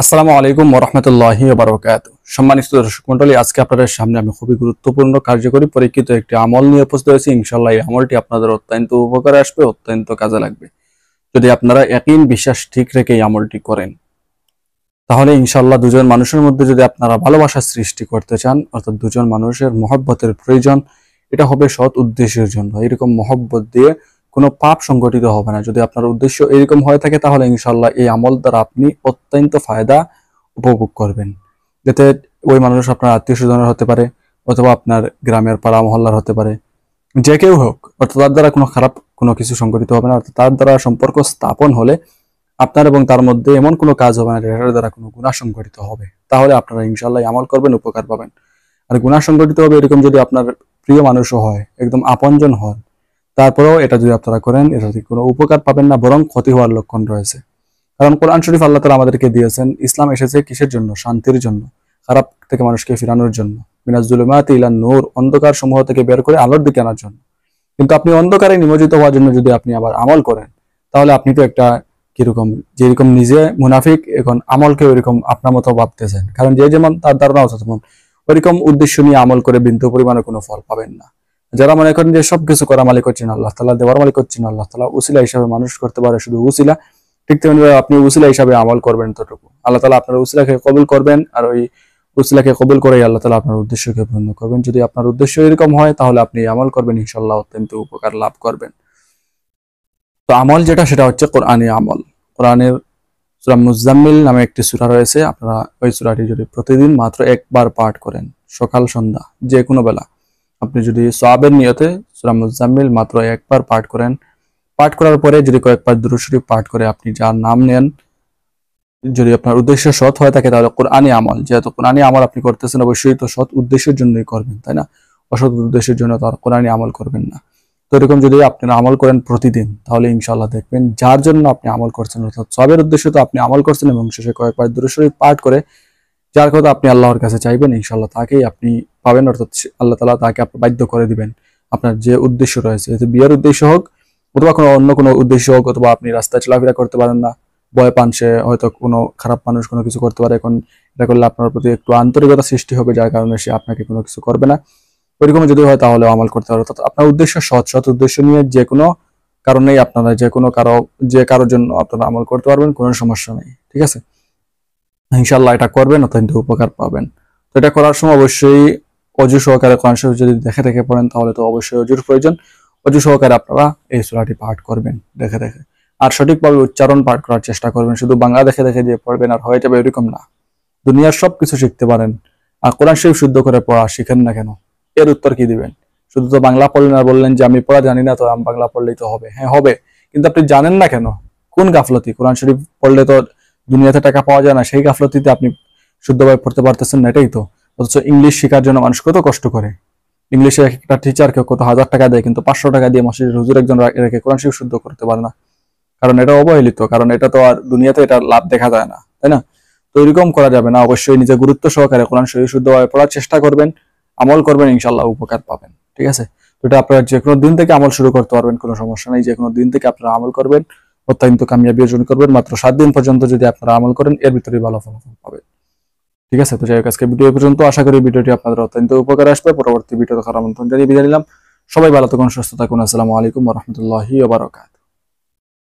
আসসালামু আলাইকুম ওয়া রাহমাতুল্লাহি ওয়া বারাকাতুহু। সম্মানিত দর্শক মণ্ডলী, আজকে আপনাদের সামনে আমি খুবই গুরুত্বপূর্ণ কার্যকরী পরীক্ষিত একটি আমল নিয়ে উপস্থিত হয়েছি। ইনশাআল্লাহ এই আমলটি আপনাদের অত্যন্ত উপকারে আসবে, অত্যন্ত কাজে লাগবে। যদি আপনারা ইয়াকিন বিশ্বাস ঠিক রেখে এই আমলটি করেন, তাহলে ইনশাআল্লাহ দুজন মানুষের মধ্যে যদি আপনারা ভালোবাসা সৃষ্টি করতে চান, অর্থাৎ দুজন মানুষের মহব্বতের প্রয়োজন, এটা হবে সৎ উদ্দেশ্যের জন্য। এরকম মহব্বত দিয়ে কোনো পাপ সংগঠিত হবে না। যদি আপনার উদ্দেশ্য এরকম হয়ে থাকে, তাহলে ইনশাআল্লাহ এই আমল দ্বারা আপনি অত্যন্ত ফায়দা উপভোগ করবেন। যাতে ওই মানুষ আপনার আত্মীয় স্বজনের হতে পারে, অথবা আপনার গ্রামের পাড়া মহল্লার হতে পারে, যে কেউ হোক, অর্থাৎ তার দ্বারা কোনো খারাপ কোনো কিছু সংগঠিত হবে না। অর্থাৎ তার দ্বারা সম্পর্ক স্থাপন হলে আপনার এবং তার মধ্যে এমন কোনো কাজ হবে না যেটার দ্বারা কোনো গুনাহ সংগঠিত হবে। তাহলে আপনারা ইনশাআল্লাহ আমল করবেন, উপকার পাবেন। আর গুনাহ সংগঠিত হবে এরকম যদি আপনার প্রিয় মানুষও হয়, একদম আপনজন হয়, তারপরেও এটা যদি আপনারা করেন, এটা থেকে কোনো উপকার পাবেন না, বরং ক্ষতি হওয়ার লক্ষণ রয়েছে। কারণ কোরআন শরীফ আল্লাহ তাআলা আমাদেরকে দিয়েছেন, ইসলাম এসেছে কিসের জন্য? শান্তির জন্য, খারাপ থেকে মানুষকে ফিরানোর জন্য। মিনাজ জুলুমাতি ইলান নূর, অন্ধকার সমূহ থেকে বের করে আলোর দিকে আনার জন্য। কিন্তু আপনি অন্ধকারে নিমজ্জিত হওয়ার জন্য যদি আপনি আবার আমল করেন, তাহলে আপনি তো একটা কিরকম, যেরকম নিজে মুনাফিক, এখন আমলকে ওইরকম আপনার মতো ভাবতেছেন। কারণ যে যেমন তার ধারণা আছে তেমন ওইরকম উদ্দেশ্য নিয়ে আমল করে বিন্দু পরিমাণে কোনো ফল পাবেন না। যারা মনে করেন যে সবকিছু করা মালিক হচ্ছেন আল্লাহ তাআলা, দেওয়ার মালিক হচ্ছেন আল্লাহ তাআলা, উসিলা হিসাবে মানুষ করতে পারে শুধু উসিলা, ঠিক তেমনি আপনি উসিলা হিসাবে আমল করবেন ততটুকু। আল্লাহ তাআলা আপনার উসিলাকে কবুল করবেন, আর ওই উসিলাকে কবুল করেই আল্লাহ তাআলা আপনার উদ্দেশ্যকে পূর্ণ করবেন। যদি আপনার উদ্দেশ্য এরকম হয়, তাহলে আপনি আমল করবেন, ইনশাআল্লাহ অত্যন্ত উপকার লাভ করবেন। তো আমল যেটা, সেটা হচ্ছে কোরআনী আমল। কোরআনের সূরা মুজাম্মিল নামে একটি সূরা রয়েছে। আপনারা ওই সূরাটি যদি প্রতিদিন মাত্র একবার পাঠ করেন, সকাল সন্ধ্যা যে কোনো বেলা, আপনি যদি সওয়াবের নিয়তে সূরা মুজাম্মিল মাত্র একবার পাঠ করেন, পাঠ করার পরে যদি কয়েকবার দুরূদ শরীফ পাঠ করে আপনি যার নাম নেন, যদি আপনার উদ্দেশ্য সৎ হয়ে থাকে, তাহলে কোরআনী আমল, যেহেতু কোরআনী আমল আপনি করতেছেন, অবশ্যই তো সৎ উদ্দেশ্যের জন্যই করবেন, তাই না? অসৎ উদ্দেশ্যের জন্য তো আর কোরআনী আমল করবেন না। তো এরকম যদি আপনি আমল করেন প্রতিদিন, তাহলে ইনশাআল্লাহ দেখবেন যার জন্য আপনি আমল করছেন, অর্থাৎ সওয়াবের উদ্দেশ্য তো আপনি আমল করছেন, এবং শেষে কয়েকবার দুরূদ শরীফ পাঠ করে যার কথা আপনি আল্লাহর কাছে চাইবেন, ইনশাআল্লাহ তাকেই আপনি পাবেন। অর্থাৎ আল্লাহ তাআলা তাকে আপনি বাধ্য করে দিবেন আপনার যে উদ্দেশ্য রয়েছে, এতে বিয়ের উদ্দেশ্য হোক অথবা কোনো অন্য কোনো উদ্দেশ্য হোক, অথবা আপনি রাস্তায় চলাফেরা করতে পারেন না, ভয় পান, সে হয়তো কোনো খারাপ মানুষ কোনো কিছু করতে পারে, এখন এটা করলে আপনার প্রতি একটু আন্তরিকতা সৃষ্টি হবে, যার কারণে সে আপনাকে কোনো কিছু করবে না। ওইরকম যদি হয়, তাহলে আমল করতে পারে। অর্থাৎ আপনার উদ্দেশ্য সৎ উদ্দেশ্য নিয়ে যে কোনো কারণেই আপনারা যে কারোর জন্য আপনারা আমল করতে পারবেন, কোনো সমস্যা নেই, ঠিক আছে? ইনশাআল্লাহ এটা করবেন, অত্যন্ত উপকার পাবেন। তো এটা করার সময় অবশ্যই অজু সহকারে কোরআন শরীফ যদি দেখে পড়েন, তাহলে তো অবশ্যই অজুর প্রয়োজন। অজু সহকারে আপনারা এই সূরাটি পাঠ করবেন দেখে। আর সঠিকভাবে উচ্চারণ পাঠ করার চেষ্টা করবেন। শুধু বাংলা দেখে যে পড়বেন আর হয়ে যাবে, এরকম না। দুনিয়ার সবকিছু শিখতে পারেন, আর কোরআন শরীফ শুদ্ধ করে পড়া শিখেন না কেন? এর উত্তর কি দিবেন? শুধু তো বাংলা পড়লেন আর বললেন যে আমি পড়া জানি না, তো আমি বাংলা পড়লেই তো হবে। হ্যাঁ হবে, কিন্তু আপনি জানেন না কেন? কোন গাফলতি? কোরআন শরীফ পড়লে তো দুনিয়াতে টাকা পাওয়া যায় না, সেই গাফলতিতে আপনি শুদ্ধভাবে পড়তে পারতেছেন না, এটাই তো। অথচ ইংলিশ শেখার জন্য মানুষ কত কষ্ট করে। ইংলিশে একটা টিচারকে কত হাজার টাকা দেয়, কিন্তু 500 টাকা দিয়ে মসজিদের হুজুর একজন রেখে কোরআন শরীফ শুদ্ধ করতে পারে না। কারণ এটা অবহেলিত, কারণ এটা তো আর দুনিয়াতে এটা লাভ দেখা যায় না, তাই না? তো এরকম করা যাবে না। অবশ্যই নিজে গুরুত্ব সহকারে কোরআন শরীফ শুদ্ধভাবে পড়ার চেষ্টা করবেন, আমল করবেন, ইনশাআল্লাহ উপকার পাবেন, ঠিক আছে? তো এটা আপনারা যে কোনো দিন থেকে আমল শুরু করতে পারবেন, কোনো সমস্যা নেই। যে কোনো দিন থেকে আপনারা আমল করবেন, অত্যন্ত কামিয়াবি অর্জন করবেন। মাত্র 7 দিন পর্যন্ত যদি আপনারা আমল করেন, এর ভিতরে ভালো ফলাফল পাবেন, ঠিক আছে? তো যাই হোক, আজকে ভিডিও পর্যন্ত। আশা করি ভিডিওটি আপনাদের অত্যন্ত উপকার আসবে। পরবর্তী ভিডিও দেখার আমন্ত্রণ জানিয়ে বিদায় নিলাম। সবাই ভালো থাকুন, সুস্থ থাকুন। আসসালামু আলাইকুম ওয়া রাহমাতুল্লাহি ওয়া বারাকাতুহু।